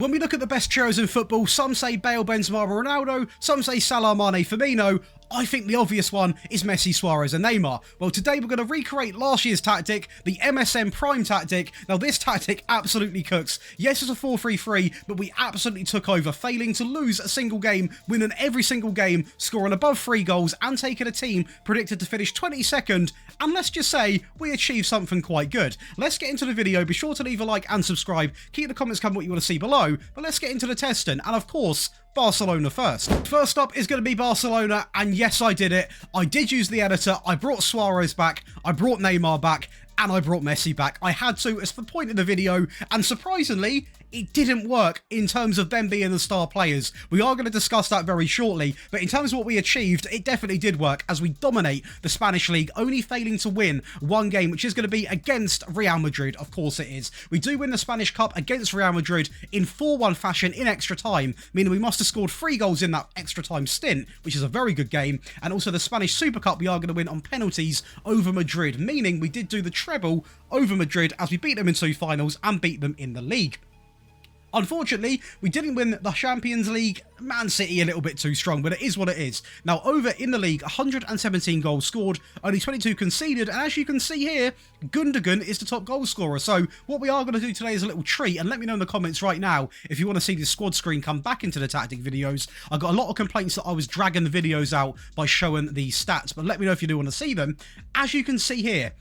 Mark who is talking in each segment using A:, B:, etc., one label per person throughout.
A: When we look at the best trios in football, some say Bale, Benzema, Ronaldo, some say Salah, Mane, Firmino. I think the obvious one is Messi, Suarez and Neymar. Well, today we're going to recreate last year's tactic, the MSN Prime tactic. Now, this tactic absolutely cooks. Yes, it's a 4-3-3, but we absolutely took over, failing to lose a single game, winning every single game, scoring above 3 goals and taking a team predicted to finish 22nd. And let's just say we achieved something quite good. Let's get into the video. Be sure to leave a like and subscribe. Keep the comments coming what you want to see below. But let's get into the testing. And of course, Barcelona first. First up is going to be Barcelona, and yes, I did it. I did use the editor. I brought Suarez back, I brought Neymar back, and I brought Messi back. I had to, it's the point of the video, and surprisingly, it didn't work in terms of them being the star players. We are going to discuss that very shortly, but in terms of what we achieved, it definitely did work as we dominate the Spanish league, only failing to win one game, which is going to be against Real Madrid. Of course it is. We do win the Spanish Cup against Real Madrid in 4-1 fashion in extra time, meaning we must have scored 3 goals in that extra time stint, which is a very good game. And also the Spanish Super Cup we are going to win on penalties over Madrid, meaning we did do the treble over Madrid as we beat them in 2 finals and beat them in the league. Unfortunately, we didn't win the Champions League. Man City a little bit too strong, but it is what it is. Now, over in the league, 117 goals scored, only 22 conceded, and as you can see here, Gundogan is the top goal scorer. So what we are going to do today is a little treat, and let me know in the comments right now if you want to see this squad screen come back into the tactic videos. I got a lot of complaints that I was dragging the videos out by showing the stats, but let me know if you do want to see them. As you can see here,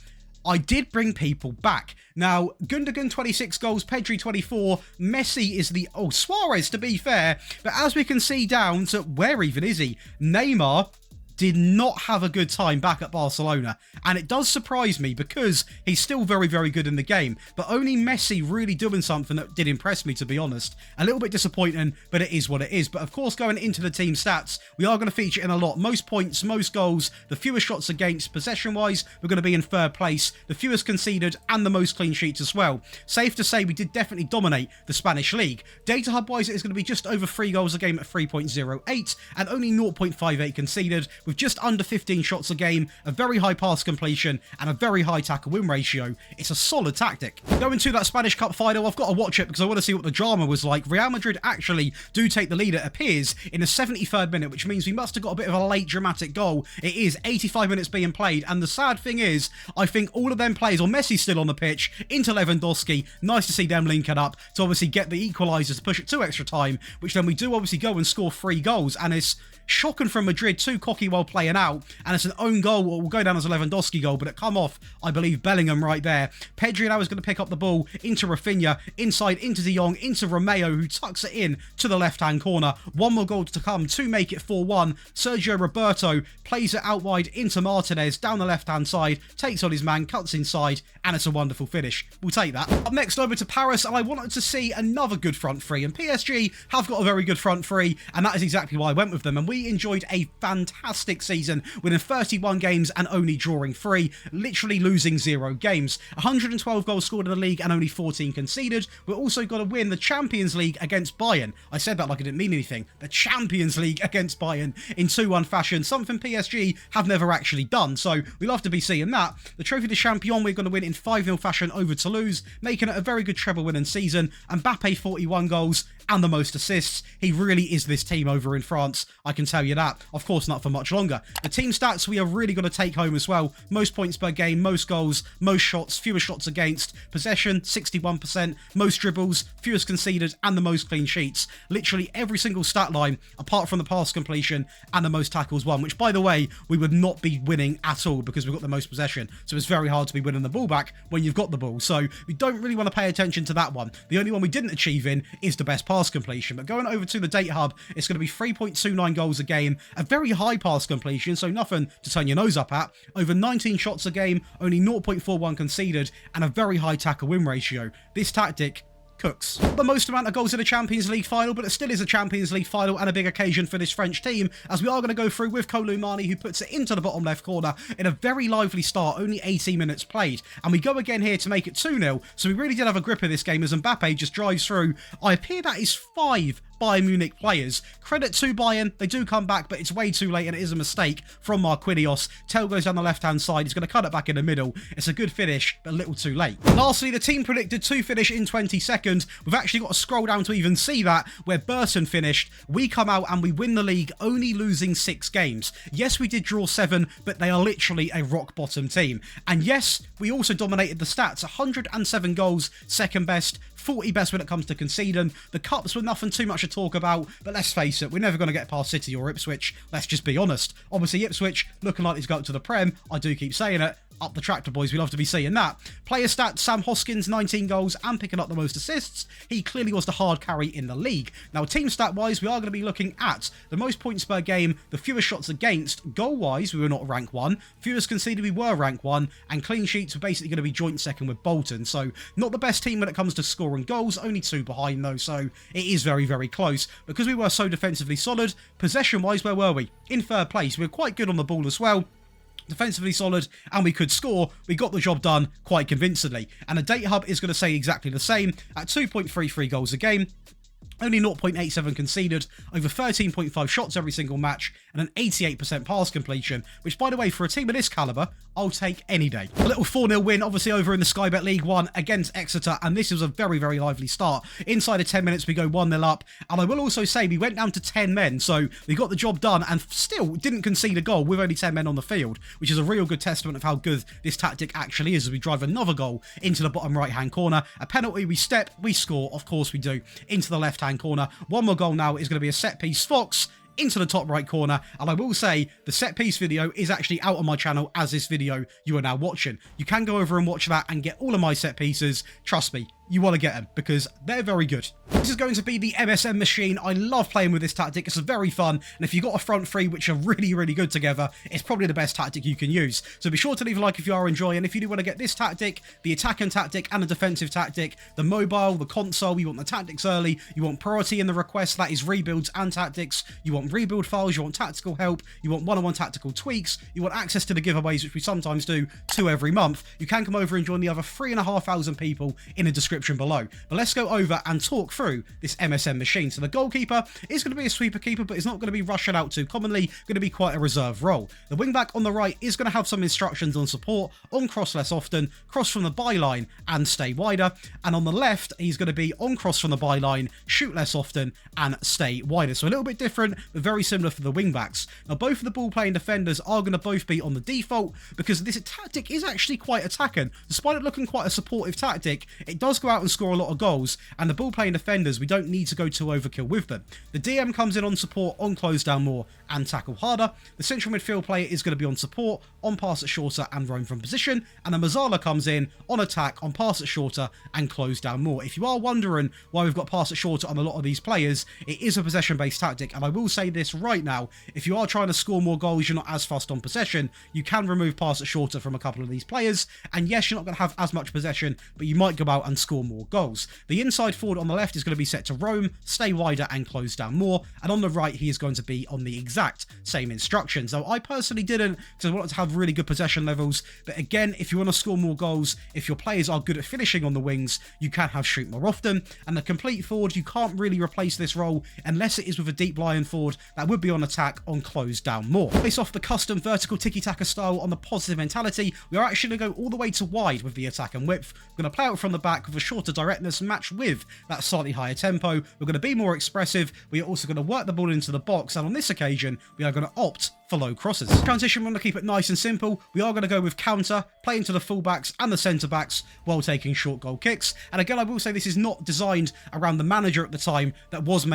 A: I did bring people back. Now, Gundogan 26 goals, Pedri 24, Messi is the... Oh, Suarez, to be fair. But as we can see down to... Where even is he? Neymar did not have a good time back at Barcelona. And it does surprise me because he's still very, very good in the game. But only Messi really doing something that did impress me, to be honest. A little bit disappointing, but it is what it is. But of course, going into the team stats, we are going to feature in a lot. Most points, most goals, the fewest shots against. Possession-wise, we're going to be in 3rd place. The fewest conceded and the most clean sheets as well. Safe to say we did definitely dominate the Spanish league. Data hub-wise, it is going to be just over 3 goals a game at 3.08 and only 0.58 conceded, with just under 15 shots a game, a very high pass completion, and a very high tackle win ratio. It's a solid tactic. Going to that Spanish Cup final, I've got to watch it because I want to see what the drama was like. Real Madrid actually do take the lead, it appears, in the 73rd minute, which means we must have got a bit of a late dramatic goal. It is 85 minutes being played, and the sad thing is, I think all of them players, or Messi's still on the pitch, into Lewandowski. Nice to see them linking up to obviously get the equaliser to push it to extra time, which then we do obviously go and score 3 goals, and it's shocking from Madrid, too cocky while playing out, and it's an own goal. Well, will go down as a Lewandowski goal, but it come off, I believe, Bellingham right there. Pedri now is going to pick up the ball into Rafinha, inside into De Jong, into Romeo, who tucks it in to the left-hand corner. 1 more goal to come to make it 4-1. Sergio Roberto plays it out wide into Martinez, down the left-hand side, takes on his man, cuts inside, and it's a wonderful finish. We'll take that. Up next, over to Paris, and I wanted to see another good front three, and PSG have got a very good front three, and that is exactly why I went with them, and we enjoyed a fantastic season, winning 31 games and only drawing 3, literally losing 0 games. 112 goals scored in the league and only 14 conceded. We're also got to win the Champions League against Bayern. I said that like it didn't mean anything. The Champions League against Bayern in 2-1 fashion, something PSG have never actually done, so we'll have to be seeing that. The Trophy de Champion we're going to win in 5-0 fashion over Toulouse, making it a very good treble winning season. Mbappe 41 goals and the most assists. He really is this team over in France, I can tell you that. Of course, not for much longer. The team stats we are really going to take home as well. Most points per game, most goals, most shots, fewest shots against. Possession, 61%. Most dribbles, fewest conceded, and the most clean sheets. Literally every single stat line, apart from the pass completion and the most tackles won, which, by the way, we would not be winning at all because we've got the most possession. So it's very hard to be winning the ball back when you've got the ball. So we don't really want to pay attention to that one. The only one we didn't achieve in is the best pass completion. But going over to the data hub, it's going to be 3.29 goals a game, a very high pass completion, so nothing to turn your nose up at. Over 19 shots a game, only 0.41 conceded, and a very high tackle win ratio. This tactic cooks. The most amount of goals in a Champions League final, but it still is a Champions League final and a big occasion for this French team, as we are going to go through with Kolo Muani, who puts it into the bottom left corner in a very lively start, only 18 minutes played. And we go again here to make it 2-0, so we really did have a grip of this game as Mbappe just drives through. I appear that is 5 Bayern Munich players. Credit to Bayern, they do come back, but it's way too late and it is a mistake from Marquinhos. Tel goes down the left-hand side, he's going to cut it back in the middle. It's a good finish, but a little too late. Lastly, the team predicted to finish in 20 seconds. We've actually got to scroll down to even see that, where Burton finished. We come out and we win the league, only losing 6 games. Yes, we did draw 7, but they are literally a rock-bottom team. And yes, we also dominated the stats. 107 goals, second best, 40 best when it comes to conceding. The cups were nothing too much to talk about, but let's face it, we're never going to get past City or Ipswich. Let's just be honest. Obviously, Ipswich looking like he's got to the Prem. I do keep saying it. Up the tractor, boys. We love to be seeing that. Player stats, Sam Hoskins, 19 goals and picking up the most assists. He clearly was the hard carry in the league. Now, team stat-wise, we are going to be looking at the most points per game, the fewest shots against. Goal-wise, we were not rank 1. Fewest conceded, we were rank 1. And clean sheets were basically going to be joint second with Bolton. So, not the best team when it comes to scoring goals. Only 2 behind, though. So, it is very, very close. Because we were so defensively solid, possession-wise, where were we? In third place. We were quite good on the ball as well. Defensively solid, and we could score. We got the job done quite convincingly. And the data hub is going to say exactly the same at 2.33 goals a game. Only 0.87 conceded, over 13.5 shots every single match, and an 88% pass completion, which, by the way, for a team of this calibre, I'll take any day. A little 4-0 win, obviously, over in the Sky Bet League 1 against Exeter, and this was a very, very lively start. Inside of 10 minutes, we go 1-0 up, and I will also say we went down to 10 men, so we got the job done, and still didn't concede a goal with only 10 men on the field, which is a real good testament of how good this tactic actually is, as we drive another goal into the bottom right-hand corner. A penalty, we step, we score, of course we do, into the left-hand corner. One more goal now is going to be a set piece. Fox into the top right corner, and I will say the set piece video is actually out on my channel as this video you are now watching. You can go over and watch that and get all of my set pieces. Trust me, you want to get them because they're very good. This is going to be the MSN machine. I love playing with this tactic. It's very fun, and if you've got a front three which are really, really good together, it's probably the best tactic you can use. So be sure to leave a like if you are enjoying. If you do want to get this tactic, the attacking tactic and the defensive tactic, the mobile, the console, you want the tactics early, you want priority in the request, that is rebuilds and tactics, you want rebuild files, you want tactical help, you want one-on-one tactical tweaks, you want access to the giveaways, which we sometimes do 2 every month, you can come over and join the other 3,500 people in the description below. But let's go over and talk through this MSN machine. So the goalkeeper is going to be a sweeper keeper, but it's not going to be rushing out too commonly, going to be quite a reserve role. The wingback on the right is going to have some instructions on support, on cross less often, cross from the byline and stay wider. And on the left, he's going to be on cross from the byline, shoot less often and stay wider. So a little bit different, but very similar for the wingbacks. Now both of the ball playing defenders are going to both be on the default because this tactic is actually quite attacking. Despite it looking quite a supportive tactic, it does go out and score a lot of goals, and the ball playing defenders, we don't need to go too overkill with them. The DM comes in on support, on close down more and tackle harder. The central midfield player is going to be on support, on pass it shorter and roam from position, and the Mazzala comes in on attack, on pass it shorter and close down more. If you are wondering why we've got pass it shorter on a lot of these players, it is a possession based tactic, and I will say this right now, if you are trying to score more goals, you're not as fast on possession, you can remove pass it shorter from a couple of these players, and yes, you're not going to have as much possession, but you might go out and score more goals. The inside forward on the left is going to be set to roam, stay wider and close down more, and on the right he is going to be on the exact same instructions. Now I personally didn't, because I wanted to have really good possession levels, but again, if you want to score more goals, if your players are good at finishing on the wings, you can have shoot more often. And the complete forward, you can't really replace this role unless it is with a deep lying forward that would be on attack, on close down more. Based off the custom vertical tiki-taka style on the positive mentality, we are actually going to go all the way to wide with the attack and width. We're going to play out from the back with a shorter directness match with that slightly higher tempo. We're going to be more expressive. We are also going to work the ball into the box, and on this occasion we are going to opt for low crosses. Transition, we're going to keep it nice and simple. We are going to go with counter, play into the fullbacks and the centre-backs while taking short goal kicks. And again, I will say this is not designed around the manager at the time that was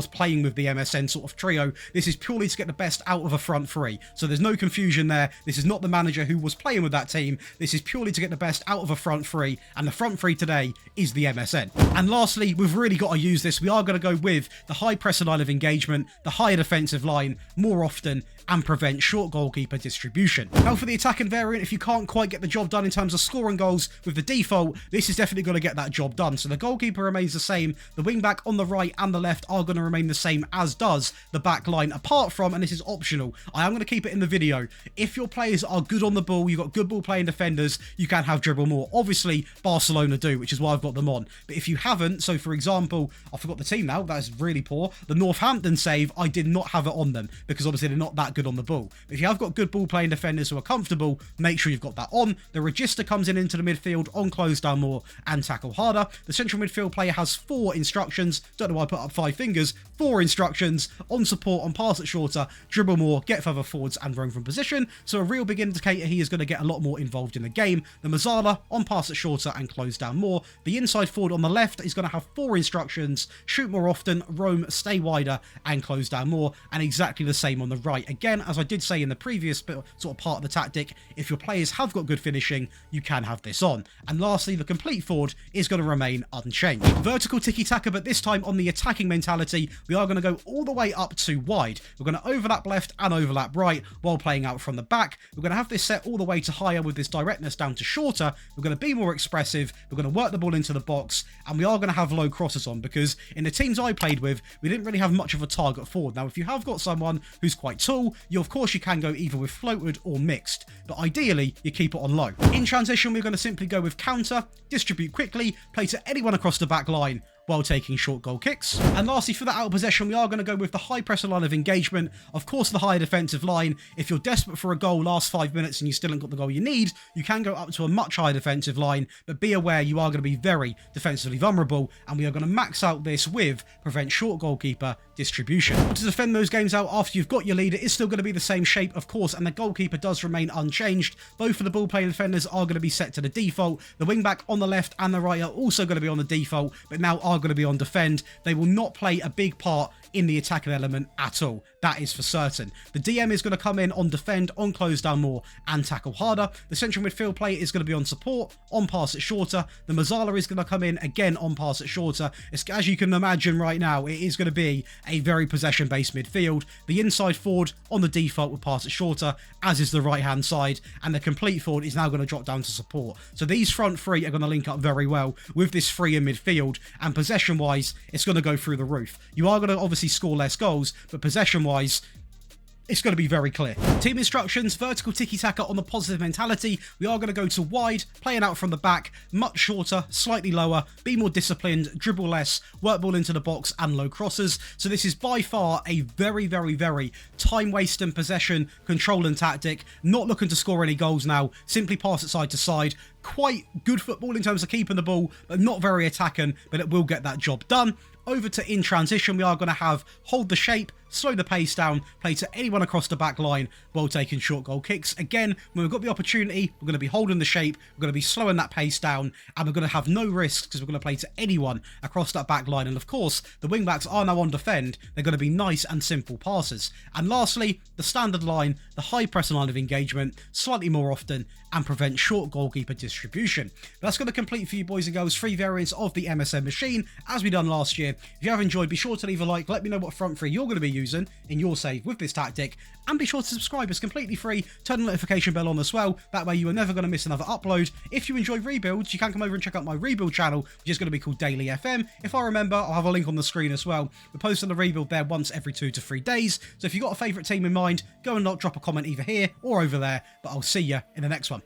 A: playing with the MSN sort of trio. This is purely to get the best out of a front three. So there's no confusion there. This is not the manager who was playing with that team. This is purely to get the best out of a front three, and the front three today is the MSN. And lastly, we've really got to use this. We are going to go with the high pressure line of engagement, the higher defensive line more often, and prevent short goalkeeper distribution. Now for the attacking variant, if you can't quite get the job done in terms of scoring goals with the default, this is definitely going to get that job done. So the goalkeeper remains the same, the wing back on the right and the left are going to remain the same, as does the back line, apart from, and this is optional, I am going to keep it in the video, if your players are good on the ball, you've got good ball playing defenders, you can have dribble more. Obviously Barcelona do, which is why I've got them on. But if you haven't, so for example, I forgot the team now, that's really poor, the Northampton save, I did not have it on them because obviously they're not that good on the ball. But if you have got good ball playing defenders who are comfortable, make sure you've got that on. The register comes in into the midfield on close down more and tackle harder. The central midfield player has 4 instructions, don't know why I put up 5 fingers, 4 instructions on support, on pass it shorter, dribble more, get further forwards and roam from position. So a real big indicator he is going to get a lot more involved in the game. The Mazzala on pass it shorter and close down more. The inside forward on the left is going to have 4 instructions, shoot more often, roam, stay wider and close down more, and exactly the same on the right. Again, as I did say in the previous sort of part of the tactic, if your players have got good finishing, you can have this on. And lastly, the complete forward is going to remain unchanged. Vertical tiki-taka, but this time on the attacking mentality, we are going to go all the way up to wide. We're going to overlap left and overlap right while playing out from the back. We're going to have this set all the way to higher with this directness down to shorter. We're going to be more expressive. We're going to work the ball into the box, and we are going to have low crosses on, because in the teams I played with, we didn't really have much of a target forward. Now, if you have got someone who's quite tall, of course you can go either with floated or mixed, but ideally you keep it on low. In transition, we're going to simply go with counter, distribute quickly, play to anyone across the back line while taking short goal kicks. And lastly, for that out of possession, we are going to go with the high pressure line of engagement. Of course, the higher defensive line. If you're desperate for a goal last 5 minutes and you still haven't got the goal you need, you can go up to a much higher defensive line, but be aware you are going to be very defensively vulnerable, and we are going to max out this with prevent short goalkeeper distribution. To defend those games out after you've got your lead, it is still going to be the same shape, of course, and the goalkeeper does remain unchanged. Both of the ball playing defenders are going to be set to the default. The wing back on the left and the right are also going to be on the default, but now are going to be on defend. They will not play a big part in the attacking element at all. That is for certain. The DM is going to come in on defend, on close down more, and tackle harder. The central midfield player is going to be on support, on pass it shorter. The Mazzala is going to come in again on pass it shorter. As you can imagine right now, it is going to be a very possession-based midfield. The inside forward on the default will pass it shorter, as is the right-hand side, and the complete forward is now going to drop down to support. So these front three are going to link up very well with this three in midfield, and possession-wise, it's going to go through the roof. You are going to obviously score less goals, but possession-wise, it's going to be very clear. Team instructions, vertical tiki-taka on the positive mentality. We are going to go to wide, playing out from the back, much shorter, slightly lower, be more disciplined, dribble less, work ball into the box, and low crosses. So this is by far a very, very, very time-wasting possession, control and tactic. Not looking to score any goals now, simply pass it side to side. Quite good football in terms of keeping the ball, but not very attacking, but it will get that job done. Over to in transition, we are going to have hold the shape, slow the pace down, play to anyone across the back line while taking short goal kicks. Again, when we've got the opportunity, we're going to be holding the shape, we're going to be slowing that pace down, and we're going to have no risks because we're going to play to anyone across that back line. And of course, the wing backs are now on defend. They're going to be nice and simple passes. And lastly, the standard line, the high press line of engagement, slightly more often, and prevent short goalkeeper distribution. But that's going to complete for you boys and girls 3 variants of the MSN machine, as we done last year. If you have enjoyed, be sure to leave a like, let me know what front three you're going to be using in your save with this tactic, and be sure to subscribe, it's completely free. Turn the notification bell on as well, that way you are never going to miss another upload. If you enjoy rebuilds, you can come over and check out my rebuild channel, which is going to be called Daily FM. If I remember, I'll have a link on the screen as well. We're posting the rebuild there once every 2 to 3 days, so if you've got a favourite team in mind, go and drop a comment either here or over there, but I'll see you in the next one.